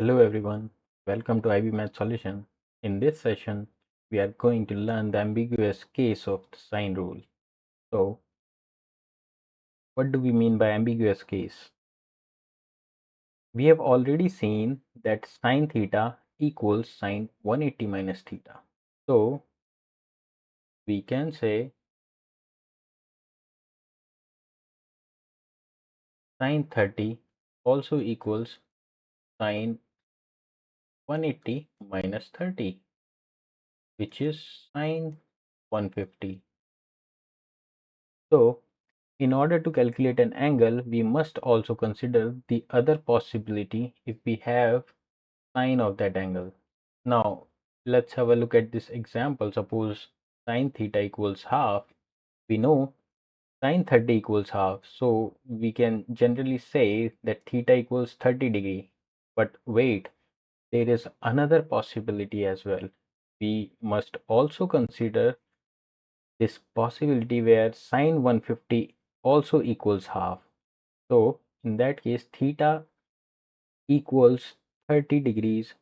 Hello everyone, welcome to IB Math Solution. In this session, we are going to learn the ambiguous case of the sine rule. So, what do we mean by ambiguous case? We have already seen that sine theta equals sine 180 minus theta. So, we can say sine 30 also equals sine 180 minus 30, which is sine 150. So, in order to calculate an angle, we must also consider the other possibility if we have sine of that angle. Now, let's have a look at this example. Suppose sine theta equals half. We know sine 30 equals half. So, we can generally say that theta equals 30 degree. But wait, there is another possibility as well. We must also consider this possibility where sine 150 also equals half. So in that case, theta equals 30 degrees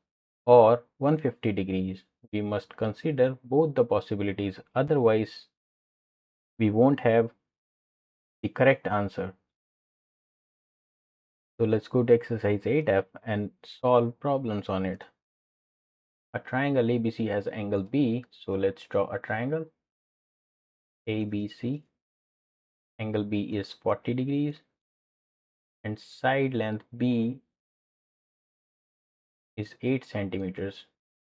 or 150 degrees. We must consider both the possibilities, otherwise we won't have the correct answer. So let's go to exercise 8F and solve problems on it. A triangle ABC has angle B, so let's draw a triangle ABC. Angle B is 40 degrees and side length B is 8 centimeters,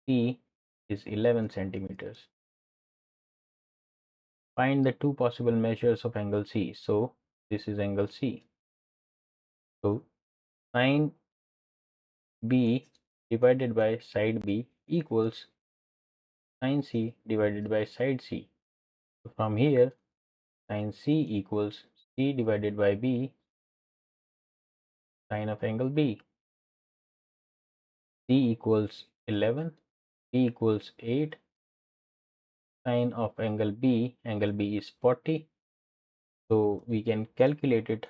C is 11 centimeters. Find the two possible measures of angle C. So this is angle C. So sine B divided by side B equals sine C divided by side C. So from here, sine C equals C divided by B, sine of angle B. C equals 11, B equals 8, sine of angle B is 40. So we can calculate it.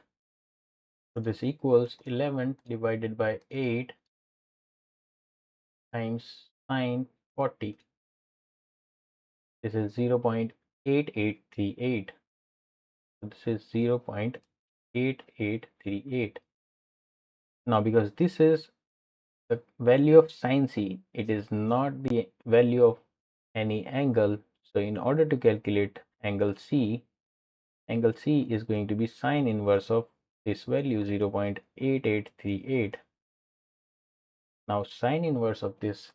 So this equals 11 divided by 8 times sine 40. This is 0.8838. So this is 0.8838. Now because this is the value of sine C, it is not the value of any angle. So in order to calculate angle C is going to be sine inverse of this value 0.8838. Now sine inverse of this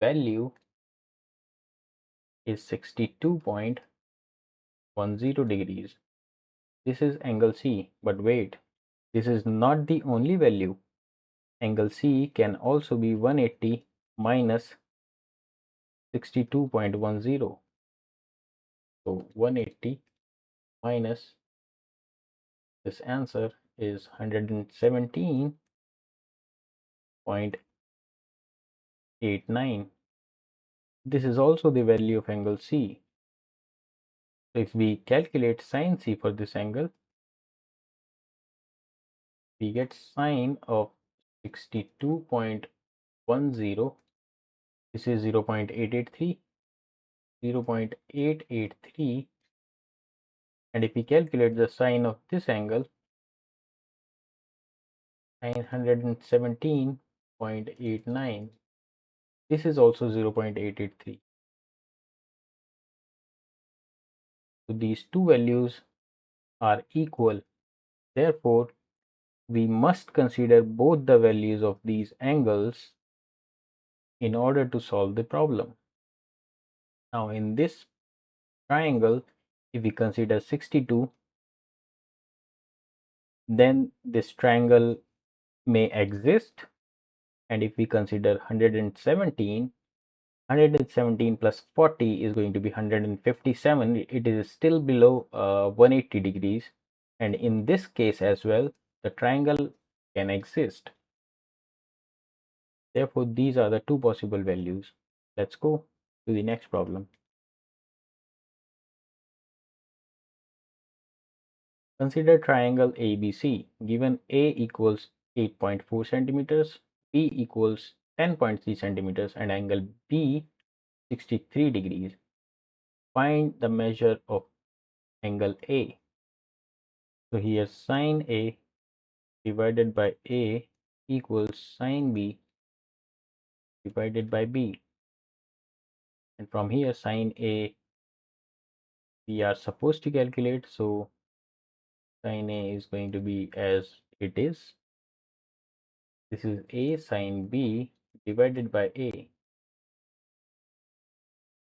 value is 62.10 degrees. This is angle C, but wait, this is not the only value. Angle C can also be 180 minus 62.10. So 180 minus this answer is 117.89. This is also the value of angle C. So if we calculate sine C for this angle, we get sine of 62.10. This is 0.883, 0.883, and if we calculate the sine of this angle, 917.89, this is also 0.883. So these two values are equal. Therefore, we must consider both the values of these angles in order to solve the problem. Now in this triangle, if we consider 62, then this triangle may exist. And if we consider 117 plus 40 is going to be 157. It is still below 180 degrees, and in this case as well the triangle can exist. Therefore these are the two possible values. Let's go to the next problem. Consider triangle ABC. Given A equals 8.4 centimeters, P equals 10.3 centimeters and angle B 63 degrees. Find the measure of angle A. So here sine A divided by A equals sine B divided by B. And from here sine A we are supposed to calculate. So sine A is going to be as it is. This is A sine B divided by A.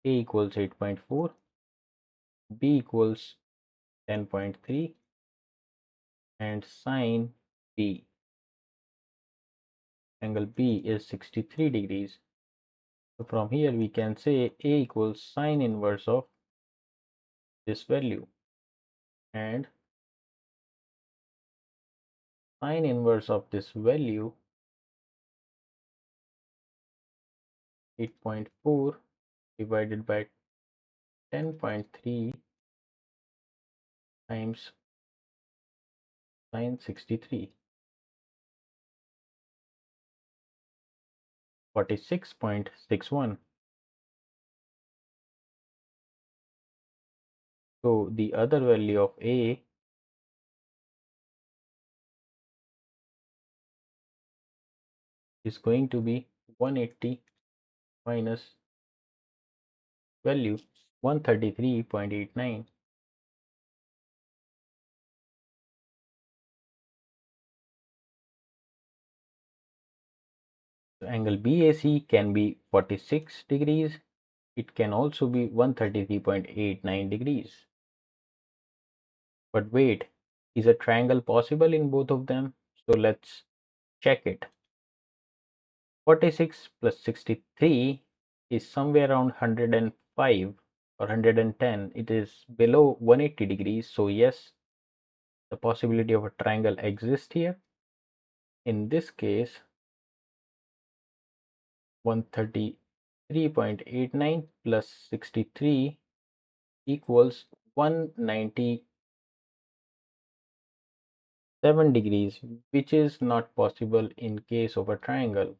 A equals 8.4, B equals 10.3, and sine B, angle B is 63 degrees. So from here we can say A equals sine inverse of this value, and sine inverse of this value 8.4 divided by 10.3 times sine 63, 46.61. So the other value of A is going to be 180 minus value 133.89. So angle BAC can be 46 degrees. It can also be 133.89 degrees. But wait, is a triangle possible in both of them? So let's check it. 46 plus 63 is somewhere around 105 or 110. It is below 180 degrees. So yes, the possibility of a triangle exists here. In this case, 133.89 plus 63 equals 197 degrees, which is not possible in case of a triangle.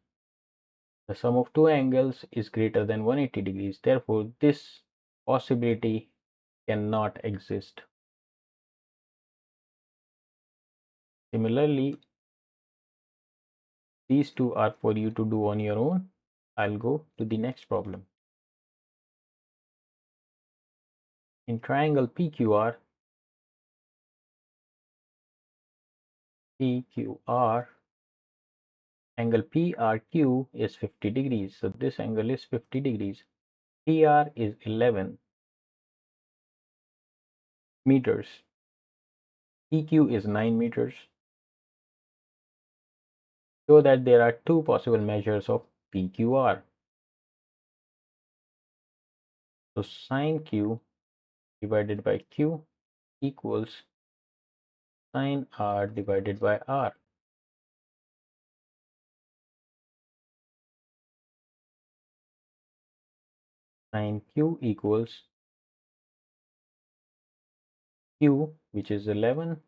The sum of two angles is greater than 180 degrees. Therefore, this possibility cannot exist. Similarly, these two are for you to do on your own. I'll go to the next problem. In triangle PQR, angle PRQ is 50 degrees. So this angle is 50 degrees. PR is 11 meters. PQ is 9 meters. Show that there are two possible measures of PQR. So sine Q divided by Q equals sine R divided by R. Sine Q equals Q, which is 11,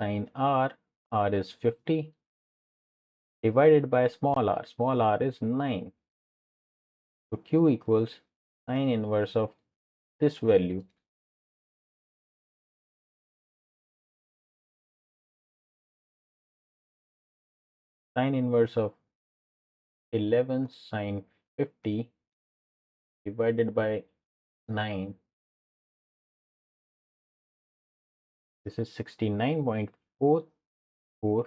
sine R, R is 50, divided by small r is 9. So Q equals sine inverse of this value. Sine inverse of 11 sine 50 divided by 9. This is 69.44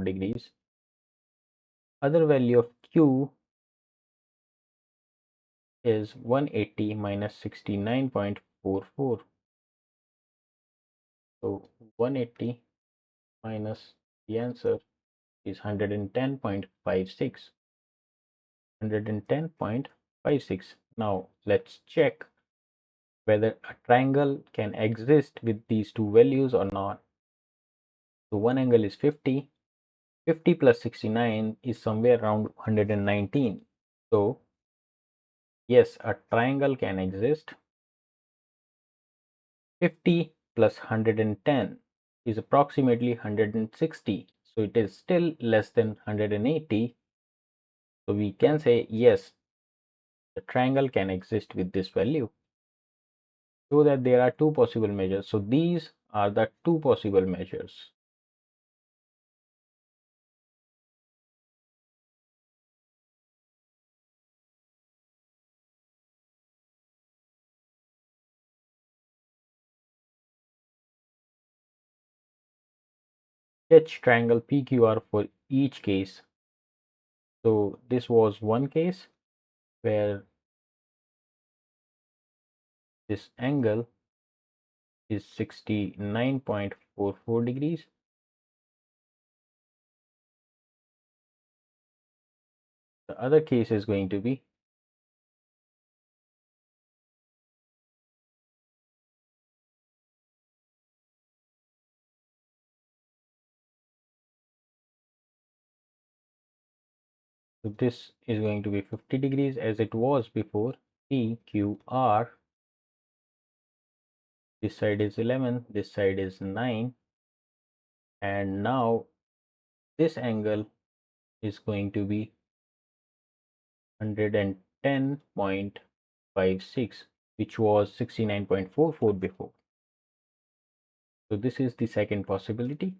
degrees. Other value of Q is 180 minus 69.44. So 180 minus the answer is 110.56. 110.56. Now let's check whether a triangle can exist with these two values or not. So one angle is 50. 50 plus 69 is somewhere around 119. So yes, a triangle can exist. 50 plus 110 is approximately 160. So it is still less than 180. So we can say yes, the triangle can exist with this value. So that there are two possible measures. So these are the two possible measures. Sketch triangle PQR for each case. So this was one case where this angle is 69.44 degrees. The other case is going to be so this is going to be 50 degrees as it was before. PQR, this side is 11, this side is 9, and now this angle is going to be 110.56, which was 69.44 before. So this is the second possibility.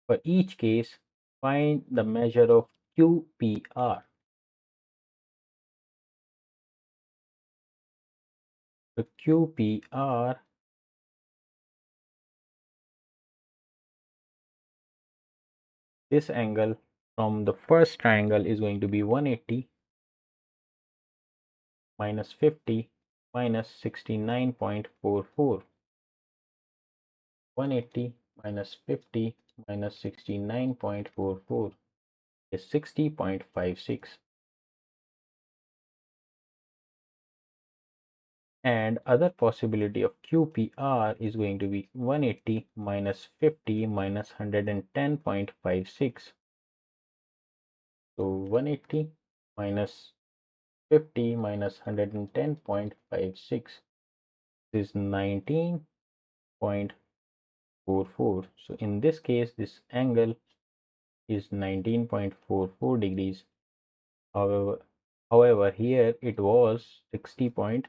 For each case, find the measure of QPR. The QPR this angle from the first triangle is going to be 180 minus 50 minus 69.44. 180 minus 50 minus 69.44 is 60.56. And other possibility of QPR is going to be 180 minus 50 minus 110.56. So 180 minus 50 minus 110.56 is 19.44. So in this case, this angle is 19.44 degrees. However, here it was 60.56.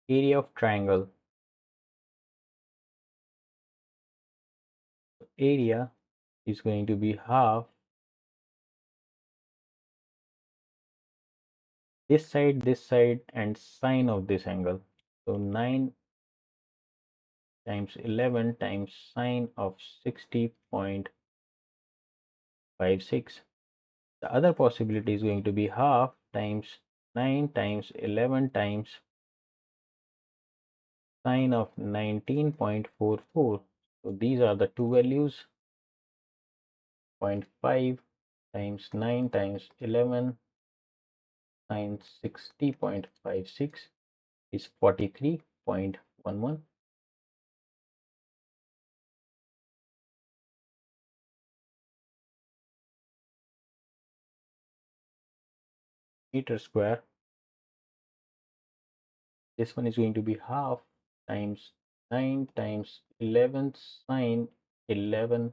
Area of triangle. Area is going to be half this side, and sine of this angle. So 9 times 11 times sine of 60.56. The other possibility is going to be half times 9 times 11 times sine of 19.44. So these are the two values. 0.5 times 9 times 11 sine 60.56 is 43.11 meter square. This one is going to be half times 9 times 11 sine 11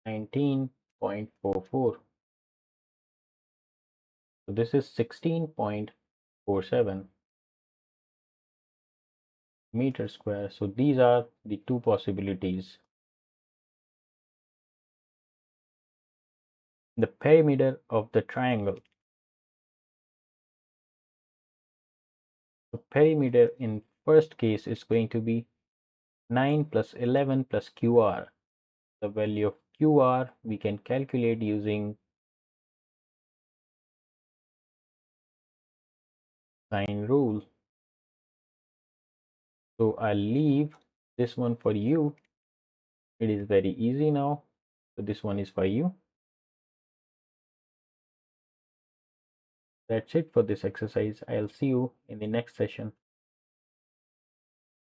19.44. So this is 16.47 meter square. So these are the two possibilities. The perimeter of the triangle. The perimeter in first case is going to be 9 plus 11 plus QR. The value of QR we can calculate using sine rule. So I'll leave this one for you. It is very easy now. So this one is for you. That's it for this exercise. I'll see you in the next session.